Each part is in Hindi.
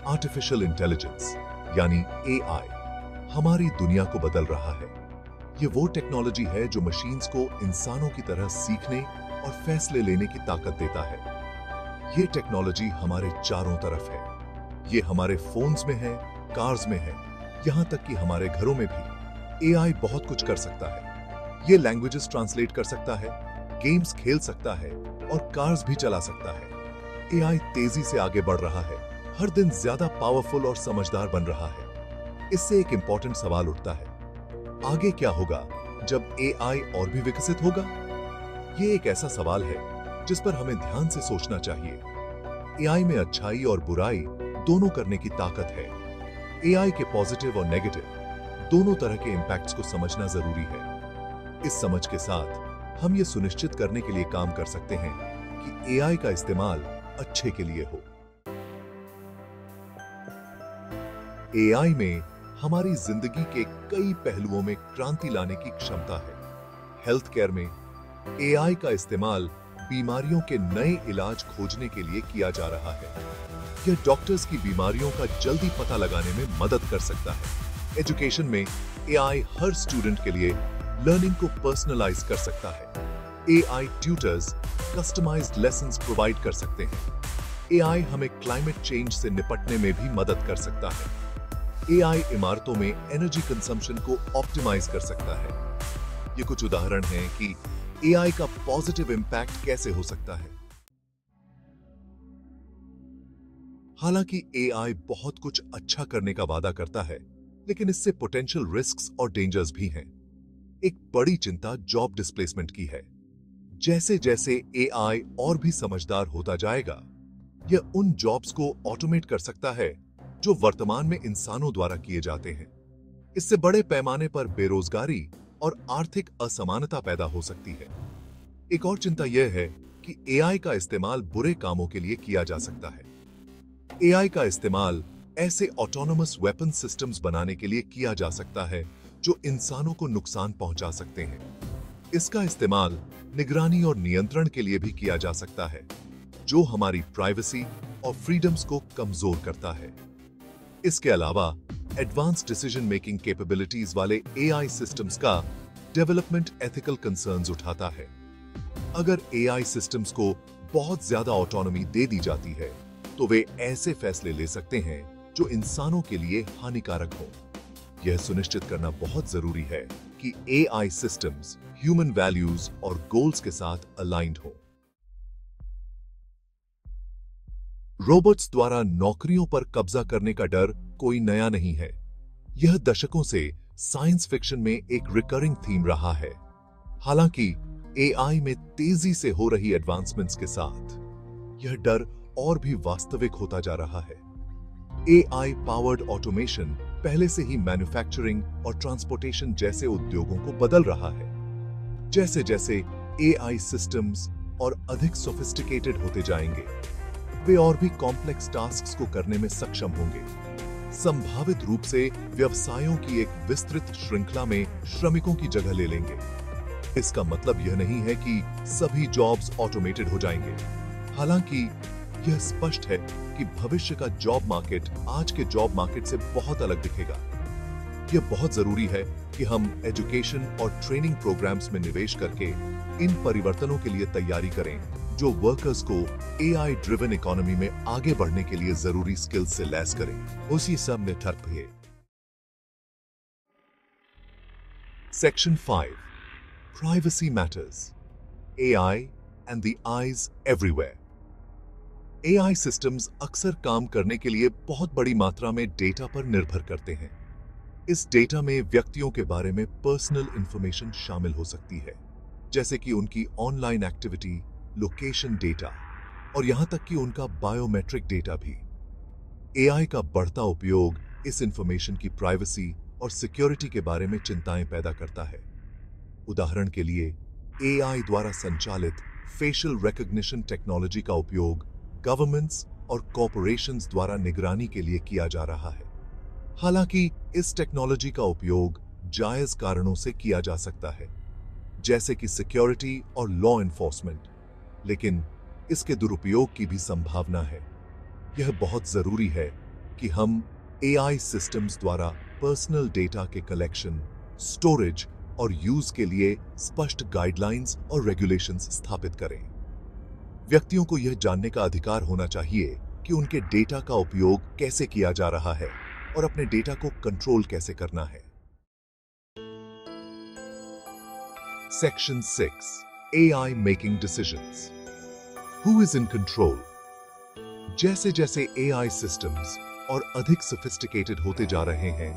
आर्टिफिशियल इंटेलिजेंस यानी एआई हमारी दुनिया को बदल रहा है। ये वो टेक्नोलॉजी है जो मशीन्स को इंसानों की तरह सीखने और फैसले लेने की ताकत देता है। ये टेक्नोलॉजी हमारे चारों तरफ है। ये हमारे फोन्स में है, कार्स में है, यहाँ तक कि हमारे घरों में भी एआई बहुत कुछ कर सकता है। ये लैंग्वेजेस ट्रांसलेट कर सकता है, गेम्स खेल सकता है और कार्स भी चला सकता है। एआई तेजी से आगे बढ़ रहा है, हर दिन ज्यादा पावरफुल और समझदार बन रहा है। इससे एक इंपॉर्टेंट सवाल उठता है, आगे क्या होगा जब एआई और भी विकसित होगा? ये एक ऐसा सवाल है जिस पर हमें ध्यान से सोचना चाहिए। एआई में अच्छाई और बुराई दोनों करने की ताकत है। एआई के पॉजिटिव और नेगेटिव दोनों तरह के इंपैक्ट्स को समझना जरूरी है। इस समझ के साथ हम ये सुनिश्चित करने के लिए काम कर सकते हैं कि एआई का इस्तेमाल अच्छे के लिए हो। एआई में हमारी जिंदगी के कई पहलुओं में क्रांति लाने की क्षमता है। हेल्थ केयर में एआई का इस्तेमाल बीमारियों के नए इलाज खोजने के लिए किया जा रहा है। यह डॉक्टर्स की बीमारियों का जल्दी पता लगाने में मदद कर सकता है। एजुकेशन में एआई हर स्टूडेंट के लिए लर्निंग को पर्सनलाइज कर सकता है। AI tutors customized lessons provide कर सकते हैं। एआई हमें क्लाइमेट चेंज से निपटने में भी मदद कर सकता है। एआई इमारतों में एनर्जी कंजम्पशन को ऑप्टिमाइज कर सकता है। ये कुछ उदाहरण हैं कि एआई का पॉजिटिव इंपैक्ट कैसे हो सकता है। हालांकि एआई बहुत कुछ अच्छा करने का वादा करता है, लेकिन इससे पोटेंशियल रिस्क्स और डेंजर्स भी हैं। एक बड़ी चिंता जॉब डिस्प्लेसमेंट की है। जैसे जैसे एआई और भी समझदार होता जाएगा, यह उन जॉब्स को ऑटोमेट कर सकता है जो वर्तमान में इंसानों द्वारा किए जाते हैं। इससे बड़े पैमाने पर बेरोजगारी और आर्थिक असमानता पैदा हो सकती है। एक और चिंता यह है कि एआई का इस्तेमाल बुरे कामों के लिए किया जा सकता है। एआई का इस्तेमाल ऐसे ऑटोनोमस वेपन सिस्टम्स बनाने के लिए किया जा सकता है जो इंसानों को नुकसान पहुंचा सकते हैं। इसका इस्तेमाल निगरानी और नियंत्रण के लिए भी किया जा सकता है, जो हमारी प्राइवेसी और फ्रीडम्स को कमजोर करता है। इसके अलावा एडवांस डिसीजन मेकिंग कैपेबिलिटीज वाले एआई सिस्टम्स का डेवलपमेंट एथिकल कंसर्न्स उठाता है। अगर एआई सिस्टम्स को बहुत ज्यादा ऑटोनॉमी दे दी जाती है, तो वे ऐसे फैसले ले सकते हैं जो इंसानों के लिए हानिकारक हो। यह सुनिश्चित करना बहुत जरूरी है कि एआई सिस्टम्स ह्यूमन वैल्यूज और गोल्स के साथ अलाइंड हो। रोबोट्स द्वारा नौकरियों पर कब्जा करने का डर कोई नया नहीं है। यह दशकों से साइंस फिक्शन में एक रिकरिंग थीम रहा है। हालांकि एआई में तेजी से हो रही एडवांसमेंट्स के साथ यह डर और भी वास्तविक होता जा रहा है। एआई पावर्ड ऑटोमेशन पहले से ही मैन्युफैक्चरिंग और ट्रांसपोर्टेशन जैसे उद्योगों को बदल रहा है। जैसे जैसे एआई सिस्टम्स और अधिक सोफिस्टिकेटेड होते जाएंगे, वे और भी कॉम्प्लेक्स टास्क्स को करने में सक्षम होंगे। संभावित रूप से व्यवसायों की एक विस्तृत श्रृंखला में श्रमिकों की जगह ले लेंगे। इसका मतलब यह नहीं है कि सभी जॉब्स ऑटोमेटेड हो जाएंगे। हालांकि यह स्पष्ट है कि भविष्य का जॉब मार्केट आज के जॉब मार्केट से बहुत अलग दिखेगा। यह बहुत जरूरी है कि हम एजुकेशन और ट्रेनिंग प्रोग्राम्स में निवेश करके इन परिवर्तनों के लिए तैयारी करें, जो वर्कर्स को एआई ड्रिवन इकोनॉमी में आगे बढ़ने के लिए जरूरी स्किल्स से लैस करें। उसी सब में ठर्प है। Section 5 privacy matters, AI and the eyes everywhere. AI systems अक्सर काम करने के लिए बहुत बड़ी मात्रा में डेटा पर निर्भर करते हैं। इस डेटा में व्यक्तियों के बारे में पर्सनल इंफॉर्मेशन शामिल हो सकती है, जैसे कि उनकी ऑनलाइन एक्टिविटी, लोकेशन डेटा और यहां तक कि उनका बायोमेट्रिक डेटा भी। एआई का बढ़ता उपयोग इस इंफॉर्मेशन की प्राइवेसी और सिक्योरिटी के बारे में चिंताएं पैदा करता है। उदाहरण के लिए, एआई द्वारा संचालित फेशियल रिकॉग्निशन टेक्नोलॉजी का उपयोग गवर्नमेंट्स और कॉरपोरेशंस द्वारा निगरानी के लिए किया जा रहा है। हालांकि इस टेक्नोलॉजी का उपयोग जायज कारणों से किया जा सकता है, जैसे कि सिक्योरिटी और लॉ एनफोर्समेंट, लेकिन इसके दुरुपयोग की भी संभावना है। यह बहुत जरूरी है कि हम एआई सिस्टम्स द्वारा पर्सनल डेटा के कलेक्शन, स्टोरेज और यूज के लिए स्पष्ट गाइडलाइंस और रेगुलेशंस स्थापित करें। व्यक्तियों को यह जानने का अधिकार होना चाहिए कि उनके डेटा का उपयोग कैसे किया जा रहा है और अपने डेटा को कंट्रोल कैसे करना है। Section 6, AI making decisions. Who is in control? जैसे जैसे AI सिस्टम्स और अधिक सोफिस्टिकेटेड होते जा रहे हैं,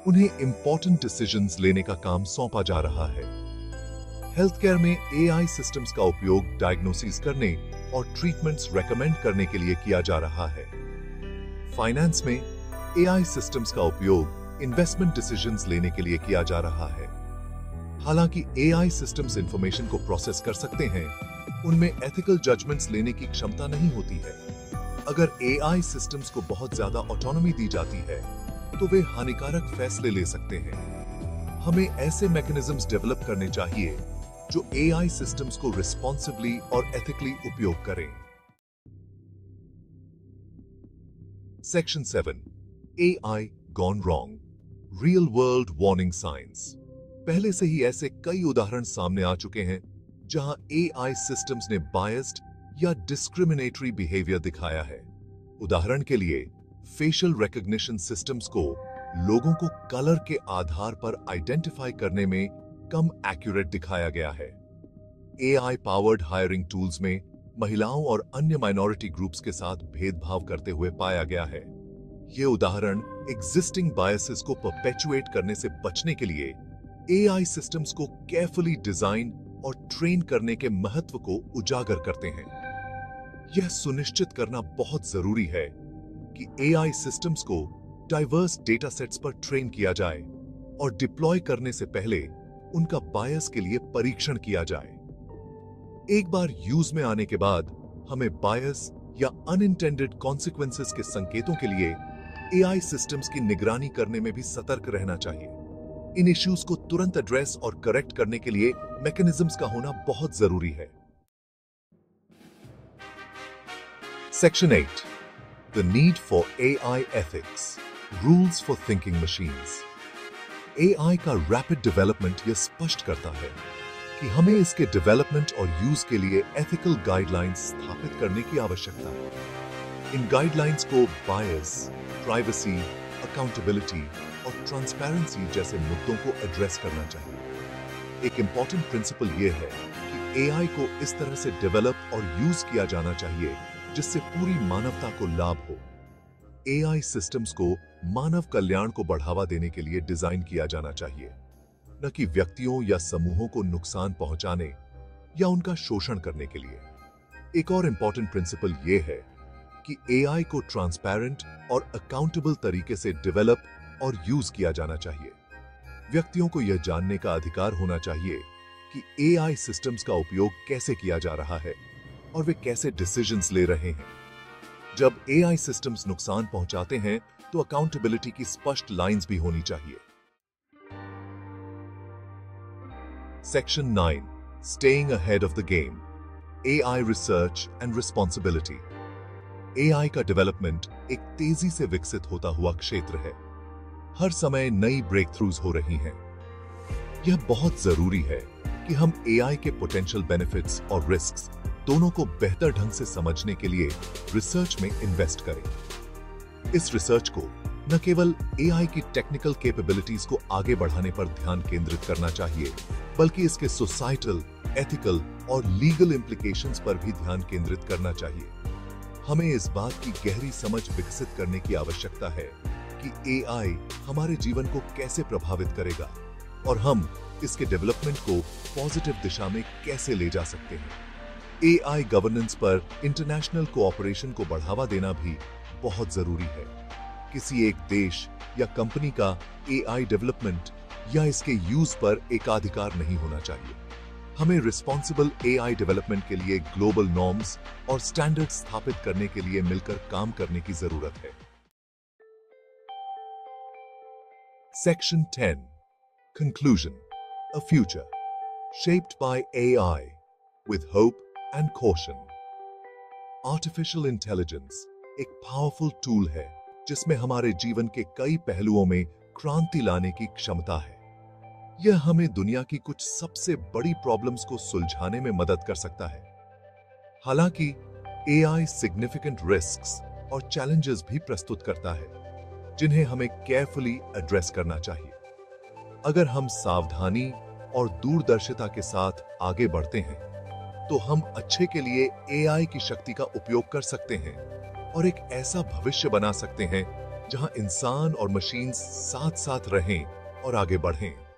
उन्हें इंपॉर्टेंट डिसीजंस लेने का काम सौंपा जा रहा है। हेल्थ केयर में AI सिस्टम्स का उपयोग डायग्नोसिस करने और ट्रीटमेंट्स रेकमेंड करने के लिए किया जा रहा है। फाइनेंस में AI सिस्टम्स का उपयोग इन्वेस्टमेंट डिसीजंस लेने के लिए किया जा रहा है। हालांकि AI सिस्टम्स इंफॉर्मेशन को प्रोसेस कर सकते हैं, उनमें एथिकल जजमेंट्स लेने की क्षमता नहीं होती है। अगर AI सिस्टम्स को बहुत ज्यादा ऑटोनॉमी दी जाती है, तो वे हानिकारक फैसले ले सकते हैं। हमें ऐसे मैकेनिज्म्स डेवलप करने चाहिए जो AI सिस्टम्स को रिस्पॉन्सिबली और एथिकली उपयोग करें। Section 7, AI gone wrong, real world warning science. पहले से ही ऐसे कई उदाहरण सामने आ चुके हैं जहां AI सिस्टम्स ने बायस्ड या डिस्क्रिमिनेटरी बिहेवियर दिखाया है। उदाहरण के लिए, फेशियल रिकॉग्निशन सिस्टम्स को लोगों को कलर के आधार पर आइडेंटिफाई करने में कम एक्यूरेट दिखाया गया है। AI पावर्ड हायरिंग टूल्स में महिलाओं और अन्य माइनॉरिटी ग्रुप्स के साथ भेदभाव करते हुए पाया गया है। ये उदाहरण एग्जिस्टिंग बायसेस को परपेचुएट करने से बचने के लिए AI सिस्टम्स को केयरफुली डिजाइन और ट्रेन करने के महत्व को उजागर करते हैं। यह सुनिश्चित करना बहुत जरूरी है कि AI सिस्टम्स को डाइवर्स डेटा सेट्स पर ट्रेन किया जाए और डिप्लॉय करने से पहले उनका बायस के लिए परीक्षण किया जाए। एक बार यूज में आने के बाद हमें बायस या अनइंटेंडेड कॉन्सिक्वेंसेस के संकेतों के लिए AI सिस्टम्स की निगरानी करने में भी सतर्क रहना चाहिए। इन इश्यूज को तुरंत एड्रेस और करेक्ट करने के लिए मैकेनिज्म्स का होना बहुत जरूरी है। Section 8, the need for AI ethics, rules for thinking machines. AI का रैपिड डेवलपमेंट यह स्पष्ट करता है कि हमें इसके डेवलपमेंट और यूज के लिए एथिकल गाइडलाइंस स्थापित करने की आवश्यकता है। इन गाइडलाइंस को बायस, प्राइवेसी, अकाउंटेबिलिटी और ट्रांसपेरेंसी जैसे मुद्दों को एड्रेस करना चाहिए। एक इंपॉर्टेंट प्रिंसिपल यह है कि AI को इस तरह से डेवलप और यूज किया जाना चाहिए जिससे पूरी मानवता को लाभ हो। AI सिस्टम्स को मानव कल्याण को बढ़ावा देने के लिए डिजाइन किया जाना चाहिए, न कि व्यक्तियों या समूहों को नुकसान पहुंचाने या उनका शोषण करने के लिए। एक और इंपॉर्टेंट प्रिंसिपल यह है कि AI को ट्रांसपेरेंट और अकाउंटेबल तरीके से डेवलप और यूज किया जाना चाहिए। व्यक्तियों को यह जानने का अधिकार होना चाहिए कि AI सिस्टम्स का उपयोग कैसे किया जा रहा है और वे कैसे डिसीजंस ले रहे हैं। जब AI सिस्टम्स नुकसान पहुंचाते हैं तो अकाउंटेबिलिटी की स्पष्ट लाइंस भी होनी चाहिए। Section 9, staying ahead of the game, AI research and responsibility. AI का डेवलपमेंट एक तेजी से विकसित होता हुआ क्षेत्र है। हर समय नई ब्रेक थ्रूज हो रही हैं। यह बहुत जरूरी है कि हम AI के पोटेंशियल बेनिफिट्स और रिस्क्स दोनों को बेहतर ढंग से समझने के लिए रिसर्च में इन्वेस्ट करें। इस रिसर्च को न केवल AI की टेक्निकल कैपेबिलिटीज को आगे बढ़ाने पर ध्यान केंद्रित करना चाहिए, बल्कि इसके सोसाइटल, एथिकल और लीगल इम्प्लीकेशंस पर भी ध्यान केंद्रित करना चाहिए। हमें इस बात की गहरी समझ विकसित करने की आवश्यकता है कि AI हमारे जीवन को कैसे प्रभावित करेगा और हम इसके डेवलपमेंट को पॉजिटिव दिशा में कैसे ले जा सकते हैं। AI गवर्नेंस पर इंटरनेशनल कोऑपरेशन को बढ़ावा देना भी बहुत जरूरी है। किसी एक देश या कंपनी का AI डेवलपमेंट या इसके यूज पर एकाधिकार नहीं होना चाहिए। हमें रिस्पॉन्सिबल AI डेवलपमेंट के लिए ग्लोबल नॉर्म्स और स्टैंडर्ड्स स्थापित करने के लिए मिलकर काम करने की जरूरत है। Section 10, conclusion, a future shaped by AI with hope and caution. Artificial intelligence एक पावरफुल टूल है जिसमें हमारे जीवन के कई पहलुओं में क्रांति लाने की क्षमता है। यह हमें दुनिया की कुछ सबसे बड़ी प्रॉब्लम्स को सुलझाने में मदद कर सकता है। हालांकि एआई सिग्निफिकेंट रिस्क्स और चैलेंजेस भी प्रस्तुत करता है, जिन्हें हमें केयरफुली एड्रेस करना चाहिए। अगर हम सावधानी और दूरदर्शिता के साथ आगे बढ़ते हैं, तो हम अच्छे के लिए एआई की शक्ति का उपयोग कर सकते हैं और एक ऐसा भविष्य बना सकते हैं जहां इंसान और मशीन साथ साथ रहें और आगे बढ़ें।